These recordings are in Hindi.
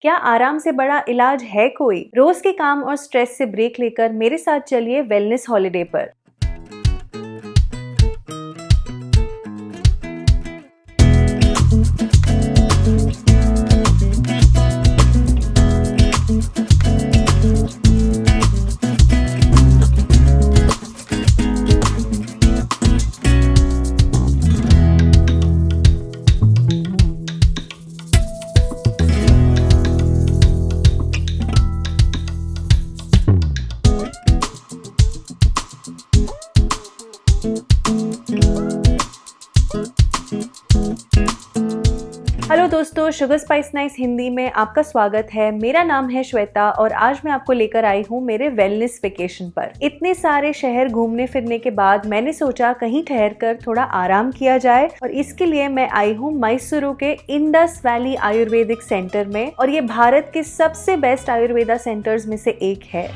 क्या आराम से बड़ा इलाज है कोई? रोज के काम और स्ट्रेस से ब्रेक लेकर मेरे साथ चलिए वेलनेस हॉलिडे पर। हेलो दोस्तों, शुगर स्पाइस नाइस हिंदी में आपका स्वागत है। मेरा नाम है श्वेता और आज मैं आपको लेकर आई हूँ मेरे वेलनेस वेकेशन पर। इतने सारे शहर घूमने फिरने के बाद मैंने सोचा कहीं ठहर कर थोड़ा आराम किया जाए और इसके लिए मैं आई हूँ मैसूरू के इंडस वैली आयुर्वेदिक सेंटर में और ये भारत के सबसे बेस्ट आयुर्वेदा सेंटर्स में से एक है।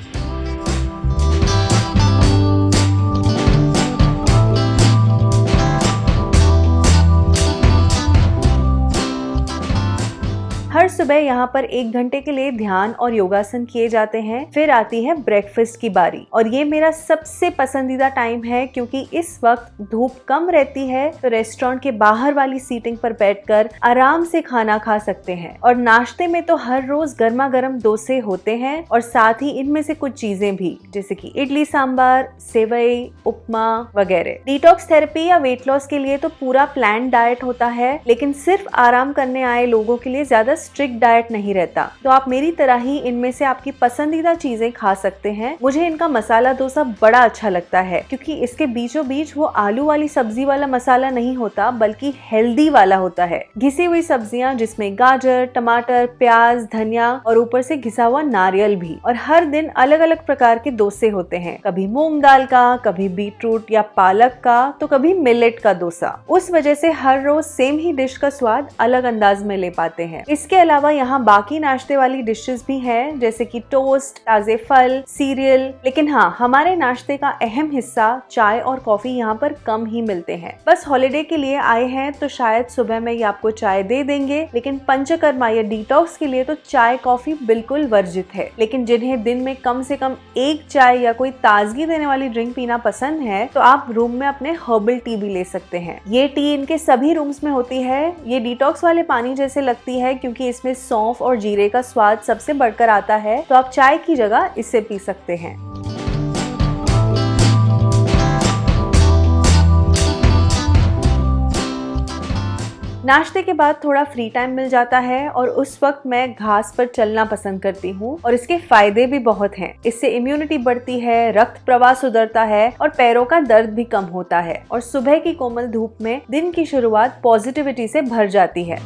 हर सुबह यहाँ पर 1 घंटे के लिए ध्यान और योगासन किए जाते हैं। फिर आती है ब्रेकफास्ट की बारी और ये मेरा सबसे पसंदीदा टाइम है क्योंकि इस वक्त धूप कम रहती है तो रेस्टोरेंट के बाहर वाली सीटिंग पर बैठकर आराम से खाना खा सकते हैं। और नाश्ते में तो हर रोज गर्मा गर्म डोसे होते हैं और साथ ही इनमें से कुछ चीजें भी जैसे कि इडली सांबार, सेवई, उपमा वगैरह। डिटॉक्स थेरेपी या वेट लॉस के लिए तो पूरा प्लान डाइट होता है, लेकिन सिर्फ आराम करने आए लोगों के लिए ज्यादा स्ट्रिक्ट डाइट नहीं रहता। तो आप मेरी तरह ही इनमें से आपकी पसंदीदा चीजें खा सकते हैं। मुझे इनका मसाला डोसा बड़ा अच्छा लगता है क्योंकि इसके बीचों बीच वो आलू वाली सब्जी वाला मसाला नहीं होता बल्कि हेल्दी वाला होता है। घिसी हुई सब्जियां जिसमें गाजर, टमाटर, प्याज, धनिया और ऊपर से घिसा हुआ नारियल भी। और हर दिन अलग अलग प्रकार के डोसे होते हैं, कभी मूंग दाल का, कभी बीटरूट या पालक का, तो कभी मिलेट का डोसा। उस वजह से हर रोज सेम ही डिश का स्वाद अलग अंदाज में ले पाते हैं। इसके अलावा यहाँ बाकी नाश्ते वाली डिशेस भी हैं जैसे कि टोस्ट, ताजे फल, सीरियल। लेकिन हाँ, हमारे नाश्ते का अहम हिस्सा चाय और कॉफी यहाँ पर कम ही मिलते हैं। बस हॉलिडे के लिए आए हैं तो शायद सुबह में ये आपको चाय दे देंगे, लेकिन पंचकर्मा या डिटॉक्स के लिए तो चाय कॉफी बिल्कुल वर्जित है। लेकिन जिन्हें दिन में कम से कम एक चाय या कोई ताजगी देने वाली ड्रिंक पीना पसंद है तो आप रूम में अपने हर्बल टी भी ले सकते हैं। ये टी इनके सभी रूम्स में होती है। ये डिटॉक्स वाले पानी जैसे लगती है क्योंकि इसमें सौंफ और जीरे का स्वाद सबसे बढ़कर आता है, तो आप चाय की जगह इसे पी सकते हैं। नाश्ते के बाद थोड़ा फ्री टाइम मिल जाता है और उस वक्त मैं घास पर चलना पसंद करती हूँ और इसके फायदे भी बहुत हैं। इससे इम्यूनिटी बढ़ती है, रक्त प्रवाह सुधरता है और पैरों का दर्द भी कम होता है और सुबह की कोमल धूप में दिन की शुरुआत पॉजिटिविटी से भर जाती है।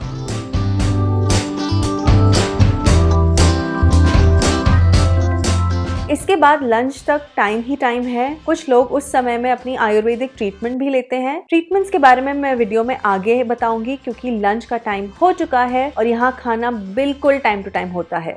इसके बाद लंच तक टाइम ही टाइम है। कुछ लोग उस समय में अपनी आयुर्वेदिक ट्रीटमेंट भी लेते हैं। ट्रीटमेंट्स के बारे में मैं वीडियो में आगे बताऊंगी क्योंकि लंच का टाइम हो चुका है और यहाँ खाना बिल्कुल टाइम टू टाइम होता है।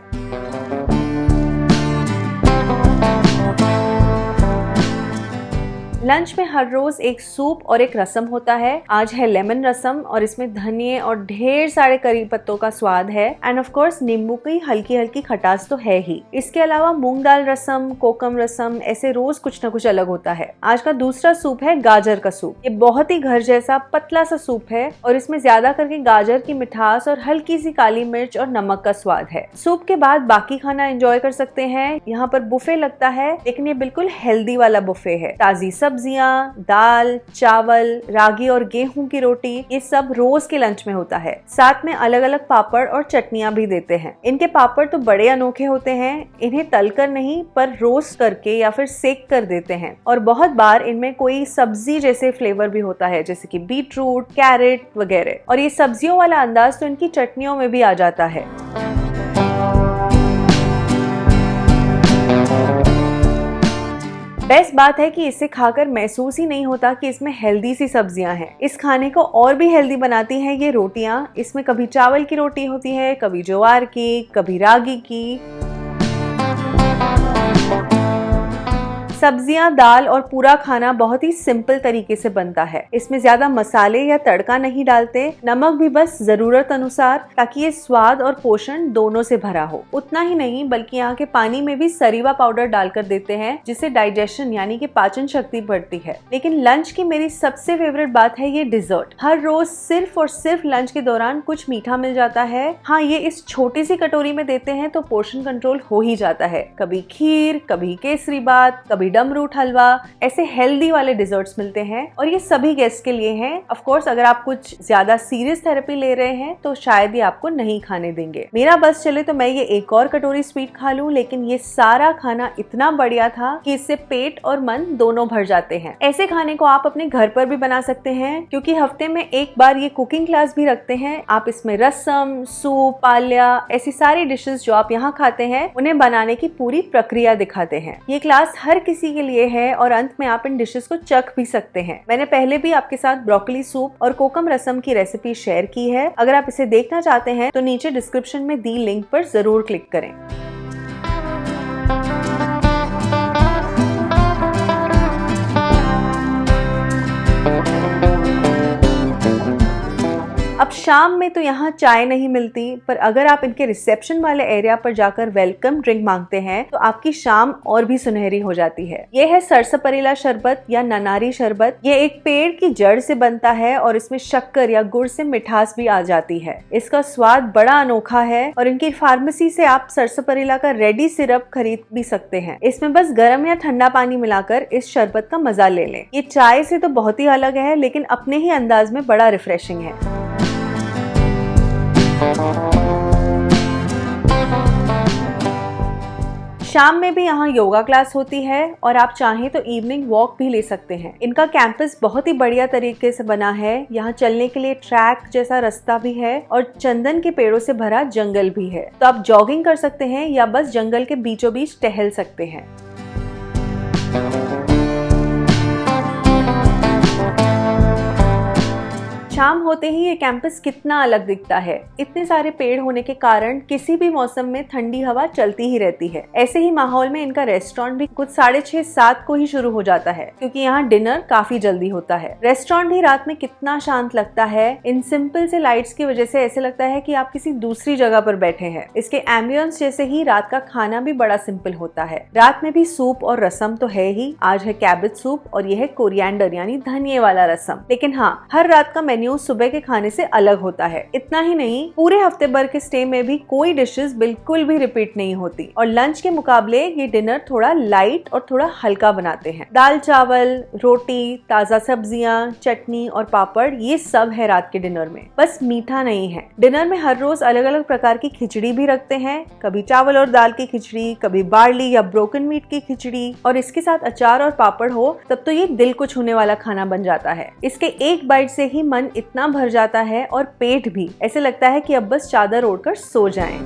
लंच में हर रोज एक सूप और एक रसम होता है। आज है लेमन रसम और इसमें धनिये और ढेर सारे करी पत्तों का स्वाद है एंड ऑफ कोर्स नींबू की हल्की हल्की खटास तो है ही। इसके अलावा मूंग दाल रसम, कोकम रसम, ऐसे रोज कुछ न कुछ अलग होता है। आज का दूसरा सूप है गाजर का सूप। ये बहुत ही घर जैसा पतला सा सूप है और इसमें ज्यादा करके गाजर की मिठास और हल्की सी काली मिर्च और नमक का स्वाद है। सूप के बाद बाकी खाना एंजॉय कर सकते हैं। यहाँ पर बुफे लगता है लेकिन ये बिल्कुल हेल्दी वाला बुफे है। ताजी सब्जियां, दाल, चावल, रागी और गेहूं की रोटी, ये सब रोज के लंच में होता है। साथ में अलग अलग पापड़ और चटनियां भी देते हैं। इनके पापड़ तो बड़े अनोखे होते हैं। इन्हें तलकर नहीं पर रोस्ट करके या फिर सेक कर देते हैं और बहुत बार इनमें कोई सब्जी जैसे फ्लेवर भी होता है जैसे कि बीटरूट, कैरेट वगैरह। और ये सब्जियों वाला अंदाज तो इनकी चटनियों में भी आ जाता है। बेस्ट बात है कि इसे खाकर महसूस ही नहीं होता कि इसमें हेल्दी सी सब्जियां हैं। इस खाने को और भी हेल्दी बनाती हैं ये रोटियां। इसमें कभी चावल की रोटी होती है, कभी ज्वार की, कभी रागी की। सब्जियां, दाल और पूरा खाना बहुत ही सिंपल तरीके से बनता है। इसमें ज्यादा मसाले या तड़का नहीं डालते, नमक भी बस जरूरत अनुसार, ताकि ये स्वाद और पोषण दोनों से भरा हो। उतना ही नहीं बल्कि यहाँ के पानी में भी सरीवा पाउडर डालकर देते हैं, जिससे डाइजेशन यानी कि पाचन शक्ति बढ़ती है। लेकिन लंच की मेरी सबसे फेवरेट बात है ये डिजर्ट। हर रोज सिर्फ और सिर्फ लंच के दौरान कुछ मीठा मिल जाता है। हाँ, ये इस छोटी सी कटोरी में देते हैं तो पोर्शन कंट्रोल हो ही जाता है। कभी खीर, कभी केसरी बात, कभी डमरूट हलवा, ऐसे हेल्दी वाले डिजर्ट्स मिलते हैं और ये सभी गेस्ट के लिए हैं। ऑफ कोर्स अगर आप कुछ ज्यादा सीरियस थेरेपी ले रहे हैं तो शायद ये आपको नहीं खाने देंगे। मेरा बस चले तो मैं ये एक और कटोरी स्वीट खा लूं, लेकिन ये सारा खाना इतना बढ़िया था कि इससे पेट और मन दोनों भर जाते हैं। ऐसे खाने को आप अपने घर पर भी बना सकते हैं, क्योंकि हफ्ते में एक बार ये कुकिंग क्लास भी रखते हैं। आप इसमें रसम, सूप, पाल्या, ऐसी सारी डिशेस जो आप यहाँ खाते हैं उन्हें बनाने की पूरी प्रक्रिया दिखाते हैं। ये क्लास हर किसी के लिए है और अंत में आप इन डिशेस को चख भी सकते हैं। मैंने पहले भी आपके साथ ब्रोकली सूप और कोकम रसम की रेसिपी शेयर की है। अगर आप इसे देखना चाहते हैं तो नीचे डिस्क्रिप्शन में दी लिंक पर जरूर क्लिक करें। अब शाम में तो यहाँ चाय नहीं मिलती, पर अगर आप इनके रिसेप्शन वाले एरिया पर जाकर वेलकम ड्रिंक मांगते हैं तो आपकी शाम और भी सुनहरी हो जाती है। ये है सरसपरेला शरबत या ननारी शरबत। ये एक पेड़ की जड़ से बनता है और इसमें शक्कर या गुड़ से मिठास भी आ जाती है। इसका स्वाद बड़ा अनोखा है और इनकी फार्मेसी से आप सरसपरेला का रेडी सिरप खरीद भी सकते हैं। इसमें बस गर्म या ठंडा पानी मिलाकर इस शरबत का मजा ले लें। ये चाय से तो बहुत ही अलग है, लेकिन अपने ही अंदाज में बड़ा रिफ्रेशिंग है। शाम में भी यहाँ योगा क्लास होती है और आप चाहें तो इवनिंग वॉक भी ले सकते हैं। इनका कैंपस बहुत ही बढ़िया तरीके से बना है। यहाँ चलने के लिए ट्रैक जैसा रास्ता भी है और चंदन के पेड़ों से भरा जंगल भी है, तो आप जॉगिंग कर सकते हैं या बस जंगल के बीचों बीच टहल सकते हैं। शाम होते ही ये कैंपस कितना अलग दिखता है। इतने सारे पेड़ होने के कारण किसी भी मौसम में ठंडी हवा चलती ही रहती है। ऐसे ही माहौल में इनका रेस्टोरेंट भी कुछ 6:30-7 को ही शुरू हो जाता है, क्योंकि यहाँ डिनर काफी जल्दी होता है। रेस्टोरेंट भी रात में कितना शांत लगता है। इन सिंपल से लाइट्स की वजह से ऐसे लगता है कि आप किसी दूसरी जगह पर बैठे हैं। इसके एम्बियंस जैसे ही रात का खाना भी बड़ा सिंपल होता है। रात में भी सूप और रसम तो है ही। आज है कैबेज सूप और यह है कोरिएंडर यानी धनिये वाला रसम। लेकिन हाँ, हर रात का मेन्यू सुबह के खाने से अलग होता है। इतना ही नहीं, पूरे हफ्ते भर के स्टे में भी कोई डिशेस बिल्कुल भी रिपीट नहीं होती और लंच के मुकाबले ये डिनर थोड़ा लाइट और थोड़ा हल्का बनाते हैं। दाल चावल, रोटी, ताजा सब्जियां, चटनी और पापड़, ये सब है रात के डिनर में। बस मीठा नहीं है। डिनर में हर रोज अलग अलग प्रकार की खिचड़ी भी रखते हैं। कभी चावल और दाल की खिचड़ी, कभी बार्ली या ब्रोकन मीट की खिचड़ी, और इसके साथ अचार और पापड़ हो तब तो ये दिल को छूने वाला खाना बन जाता है। इसके एक बाइट से ही मन इतना भर जाता है और पेट भी, ऐसे लगता है कि अब बस चादर ओढ़कर सो जाएं।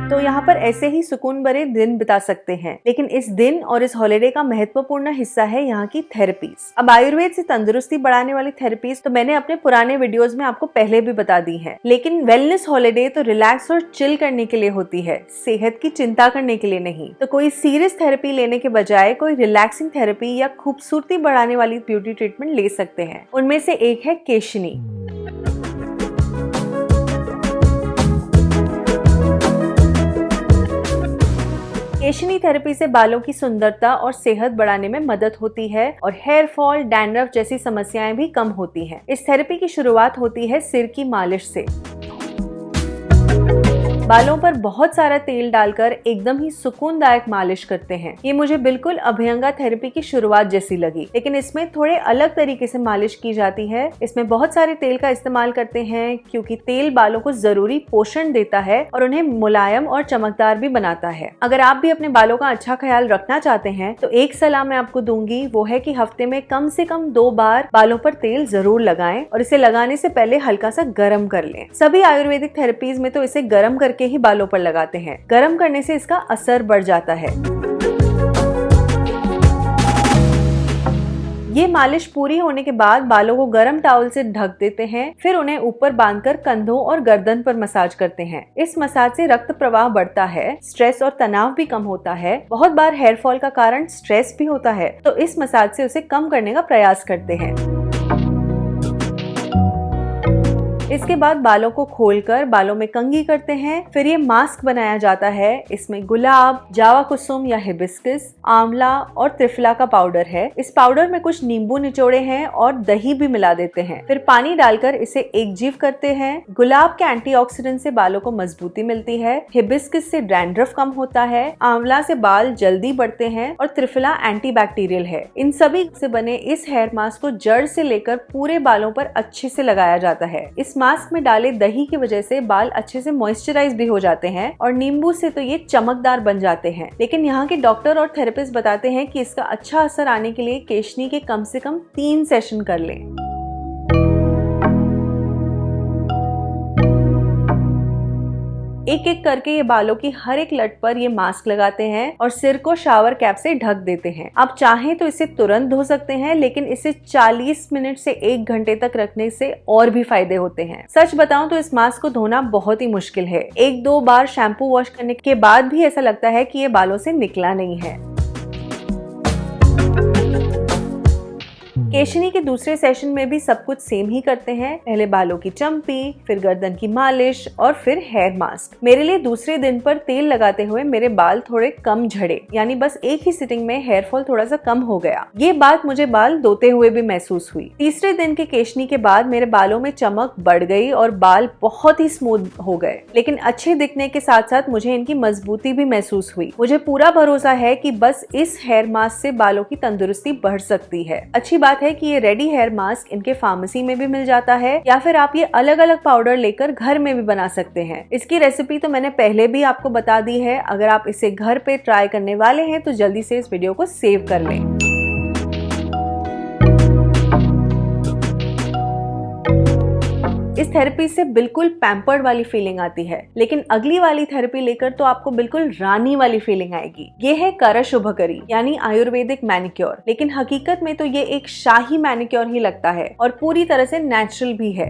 तो यहाँ पर ऐसे ही सुकून भरे दिन बिता सकते हैं। लेकिन इस दिन और इस हॉलिडे का महत्वपूर्ण हिस्सा है यहाँ की थेरेपीज। अब आयुर्वेद से तंदुरुस्ती बढ़ाने वाली थेरेपीज तो मैंने अपने पुराने वीडियोस में आपको पहले भी बता दी है, लेकिन वेलनेस हॉलिडे तो रिलैक्स और चिल करने के लिए होती है, सेहत की चिंता करने के लिए नहीं। तो कोई सीरियस थेरेपी लेने के बजाय कोई रिलैक्सिंग थेरेपी या खूबसूरती बढ़ाने वाली ब्यूटी ट्रीटमेंट ले सकते हैं। उनमें से एक है केशनी। केशनी थेरेपी से बालों की सुंदरता और सेहत बढ़ाने में मदद होती है और हेयर फॉल, डैंड्रफ जैसी समस्याएं भी कम होती हैं। इस थेरेपी की शुरुआत होती है सिर की मालिश से। बालों पर बहुत सारा तेल डालकर एकदम ही सुकूनदायक मालिश करते हैं। ये मुझे बिल्कुल अभ्यंगा थेरेपी की शुरुआत जैसी लगी, लेकिन इसमें थोड़े अलग तरीके से मालिश की जाती है। इसमें बहुत सारे तेल का इस्तेमाल करते हैं, क्योंकि तेल बालों को जरूरी पोषण देता है और उन्हें मुलायम और चमकदार भी बनाता है। अगर आप भी अपने बालों का अच्छा ख्याल रखना चाहते हैं तो एक सलाह मैं आपको दूंगी, वो है कि हफ्ते में कम से कम 2 बार बालों पर तेल जरूर लगाएं और इसे लगाने से पहले हल्का सा गर्म कर लें। सभी आयुर्वेदिक थेरेपीज में तो इसे गर्म करके ही बालों पर लगाते हैं। गर्म करने से इसका असर बढ़ जाता है। ये मालिश पूरी होने के बाद बालों को गर्म टॉवल से ढक देते हैं, फिर उन्हें ऊपर बांधकर कंधों और गर्दन पर मसाज करते हैं। इस मसाज से रक्त प्रवाह बढ़ता है, स्ट्रेस और तनाव भी कम होता है। बहुत बार हेयर फॉल का कारण स्ट्रेस भी होता है, तो इस मसाज से उसे कम करने का प्रयास करते हैं। इसके बाद बालों को खोलकर बालों में कंघी करते हैं। फिर ये मास्क बनाया जाता है। इसमें गुलाब, जावा कुसुम या हिबिस्कस, आंवला और त्रिफला का पाउडर है। इस पाउडर में कुछ नींबू निचोड़े हैं और दही भी मिला देते हैं। फिर पानी डालकर इसे एकजीव करते हैं। गुलाब के एंटीऑक्सीडेंट से बालों को मजबूती मिलती है, हिबिस्कस से डैंड्रफ कम होता है, आंवला से बाल जल्दी बढ़ते हैं और त्रिफला एंटीबैक्टीरियल है। इन सभी से बने इस हेयर मास्क को जड़ से लेकर पूरे बालों पर अच्छे से लगाया जाता है। इस मास्क में डाले दही की वजह से बाल अच्छे से मॉइस्चराइज भी हो जाते हैं और नींबू से तो ये चमकदार बन जाते हैं। लेकिन यहाँ के डॉक्टर और थेरेपिस्ट बताते हैं कि इसका अच्छा असर आने के लिए केशनी के कम से कम 3 सेशन कर लें। एक एक करके ये बालों की हर एक लट पर ये मास्क लगाते हैं और सिर को शावर कैप से ढक देते हैं। आप चाहें तो इसे तुरंत धो सकते हैं, लेकिन इसे 40 मिनट से 1 घंटे तक रखने से और भी फायदे होते हैं। सच बताऊं तो इस मास्क को धोना बहुत ही मुश्किल है। 1-2 बार शैम्पू वॉश करने के बाद भी ऐसा लगता है कि ये बालों से निकला नहीं है। केशनी के दूसरे सेशन में भी सब कुछ सेम ही करते हैं। पहले बालों की चंपी, फिर गर्दन की मालिश और फिर हेयर मास्क। मेरे लिए दूसरे दिन पर तेल लगाते हुए मेरे बाल थोड़े कम झड़े, यानी बस एक ही सिटिंग में हेयर फॉल थोड़ा सा कम हो गया। ये बात मुझे बाल धोते हुए भी महसूस हुई। तीसरे दिन के केशनी के बाद मेरे बालों में चमक बढ़ गई और बाल बहुत ही स्मूथ हो गए, लेकिन अच्छे दिखने के साथ साथ मुझे इनकी मजबूती भी महसूस हुई। मुझे पूरा भरोसा है कि बस इस हेयर मास्क से बालों की तंदुरुस्ती बढ़ सकती है। अच्छी बात है कि ये रेडी हेयर मास्क इनके फार्मेसी में भी मिल जाता है, या फिर आप ये अलग अलग पाउडर लेकर घर में भी बना सकते हैं। इसकी रेसिपी तो मैंने पहले भी आपको बता दी है। अगर आप इसे घर पे ट्राई करने वाले हैं तो जल्दी से इस वीडियो को सेव कर लें। इस थेरेपी से बिल्कुल पैम्पर्ड वाली फीलिंग आती है, लेकिन अगली वाली थेरेपी लेकर तो आपको बिल्कुल रानी वाली फीलिंग आएगी। ये है करशुभकरी यानी आयुर्वेदिक मैनिक्योर, लेकिन हकीकत में तो ये एक शाही मैनिक्योर ही लगता है और पूरी तरह से नेचुरल भी है।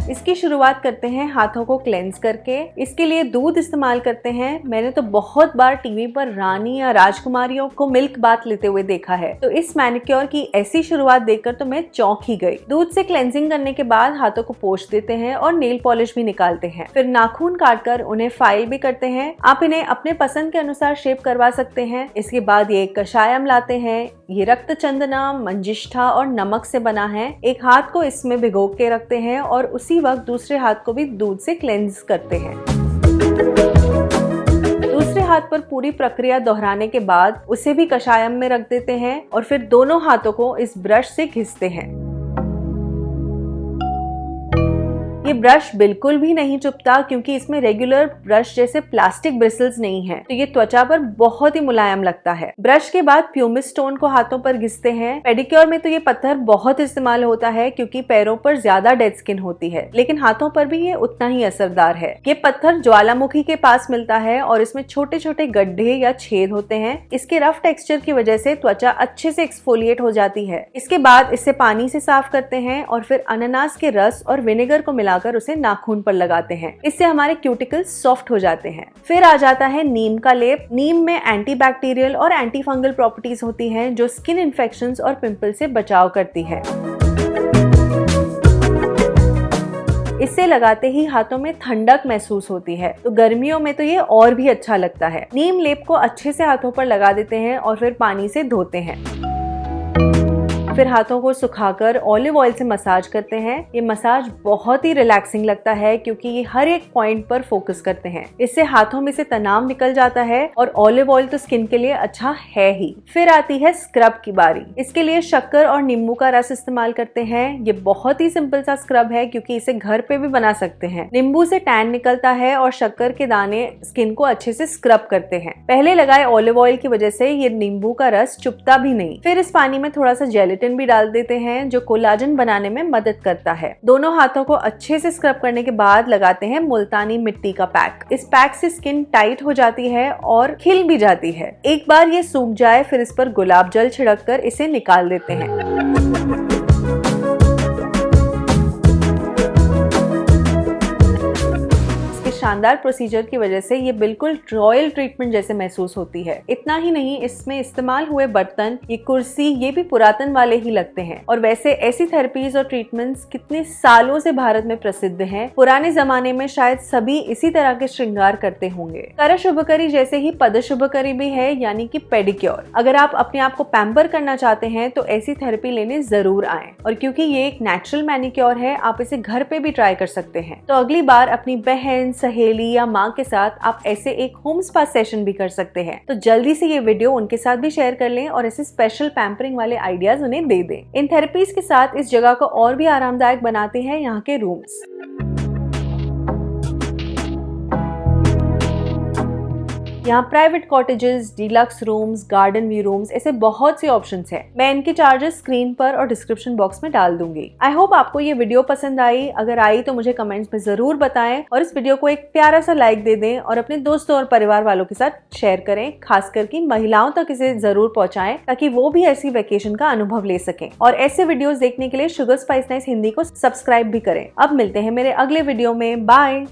इसकी शुरुआत करते हैं हाथों को क्लेंस करके। इसके लिए दूध इस्तेमाल करते हैं। मैंने तो बहुत बार टीवी पर रानी या राजकुमारियों को मिल्क बाथ लेते हुए देखा है, तो इस मैनिक्योर की ऐसी शुरुआत देखकर तो मैं चौंक ही गई। दूध से क्लेंजिंग करने के बाद हाथों को पोंछ देते हैं और नेल पॉलिश भी निकालते हैं। फिर नाखून काटकर उन्हें फाइल भी करते हैं। आप इन्हें अपने पसंद के अनुसार शेप करवा सकते हैं। इसके बाद ये कषायम लाते हैं। ये रक्त चंदना, मंजिष्ठा और नमक से बना है। एक हाथ को इसमें भिगो के रखते हैं और उसी वक्त दूसरे हाथ को भी दूध से क्लेंज करते हैं। दूसरे हाथ पर पूरी प्रक्रिया दोहराने के बाद उसे भी कषायम में रख देते हैं और फिर दोनों हाथों को इस ब्रश से घिसते हैं। ये ब्रश बिल्कुल भी नहीं चुभता, क्योंकि इसमें रेगुलर ब्रश जैसे प्लास्टिक ब्रिसल्स नहीं है, तो ये त्वचा पर बहुत ही मुलायम लगता है। ब्रश के बाद प्यूमिस स्टोन को हाथों पर घिसते हैं। पेडिक्योर में तो ये पत्थर बहुत इस्तेमाल होता है, क्योंकि पैरों पर ज्यादा डेड स्किन होती है, लेकिन हाथों पर भी ये उतना ही असरदार है। ये पत्थर ज्वालामुखी के पास मिलता है और इसमें छोटे छोटे गड्ढे या छेद होते हैं। इसके रफ टेक्सचर की वजह से त्वचा अच्छे से एक्सफोलिएट हो जाती है। इसके बाद इसे पानी से साफ करते हैं और फिर अनानास के रस और विनेगर को मिलाकर उसे नाखून पर लगाते हैं। इससे हमारे क्यूटिकल्स सॉफ्ट हो जाते हैं। फिर आ जाता है नीम का लेप। नीम में एंटीबैक्टीरियल और एंटी फंगल प्रॉपर्टीज होती हैं, जो स्किन इन्फेक्शंस और पिंपल से बचाव करती है। इससे लगाते ही हाथों में ठंडक महसूस होती है, तो गर्मियों में तो ये और भी अच्छा लगता है। नीम लेप को अच्छे से हाथों पर लगा देते हैं और फिर पानी से धोते हैं। फिर हाथों को सुखाकर ऑलिव ऑयल से मसाज करते हैं। ये मसाज बहुत ही रिलैक्सिंग लगता है, क्योंकि ये हर एक पॉइंट पर फोकस करते हैं। इससे हाथों में से तनाव निकल जाता है और ऑलिव ऑयल तो स्किन के लिए अच्छा है ही। फिर आती है स्क्रब की बारी। इसके लिए शक्कर और नींबू का रस इस्तेमाल करते हैं। ये बहुत ही सिंपल सा स्क्रब है, क्योंकि इसे घर पे भी बना सकते हैं। नींबू से टैन निकलता है और शक्कर के दाने स्किन को अच्छे से स्क्रब करते हैं। पहले लगाए ऑलिव ऑयल की वजह से ये नींबू का रस चुभता भी नहीं। फिर इस पानी में थोड़ा सा जेलेटिन केराटिन भी डाल देते हैं जो कोलाजन बनाने में मदद करता है। दोनों हाथों को अच्छे से स्क्रब करने के बाद लगाते हैं मुल्तानी मिट्टी का पैक। इस पैक से स्किन टाइट हो जाती है और खिल भी जाती है। एक बार ये सूख जाए फिर इस पर गुलाब जल छिड़क कर इसे निकाल देते हैं। शानदार प्रोसीजर की वजह से ये बिल्कुल रॉयल ट्रीटमेंट जैसे महसूस होती है। इतना ही नहीं, इसमें इस्तेमाल हुए बर्तन, ये कुर्सी, ये भी पुरातन वाले ही लगते हैं। और वैसे ऐसी थेरेपीज और ट्रीटमेंट्स कितने सालों से भारत में प्रसिद्ध हैं। पुराने जमाने में शायद सभी इसी तरह के श्रृंगार करते होंगे। कर शुभकरी जैसे ही पद शुभकरी भी है, यानी कि पेडिक्योर। अगर आप अपने आप को पैम्पर करना चाहते हैं तो ऐसी थेरेपी लेने जरूर आए। और क्योंकि ये एक नेचुरल मैनिक्योर है, आप इसे घर पे भी ट्राई कर सकते हैं। तो अगली बार अपनी बहन, सहेली या माँ के साथ आप ऐसे एक होम स्पा सेशन भी कर सकते हैं। तो जल्दी से ये वीडियो उनके साथ भी शेयर कर लें और ऐसे स्पेशल पैम्परिंग वाले आइडियाज उन्हें दे दें। इन थेरेपीज के साथ इस जगह को और भी आरामदायक बनाते हैं यहाँ के रूम्स। यहाँ private cottages, deluxe rooms, garden view rooms, ऐसे बहुत से ऑप्शंस हैं। मैं इनके चार्जेस स्क्रीन पर और डिस्क्रिप्शन बॉक्स में डाल दूंगी। आई होप आपको ये वीडियो पसंद आई। अगर आई तो मुझे कमेंट्स में जरूर बताएं और इस वीडियो को एक प्यारा सा लाइक दे दें और अपने दोस्तों और परिवार वालों के साथ शेयर करें। खासकर की महिलाओं तक इसे जरूर पहुंचाएं ताकि वो भी ऐसी वेकेशन का अनुभव ले सकें। और ऐसे वीडियोस देखने के लिए शुगर स्पाइस नाइस हिंदी को सब्सक्राइब भी करें। अब मिलते हैं मेरे अगले वीडियो में। बाय।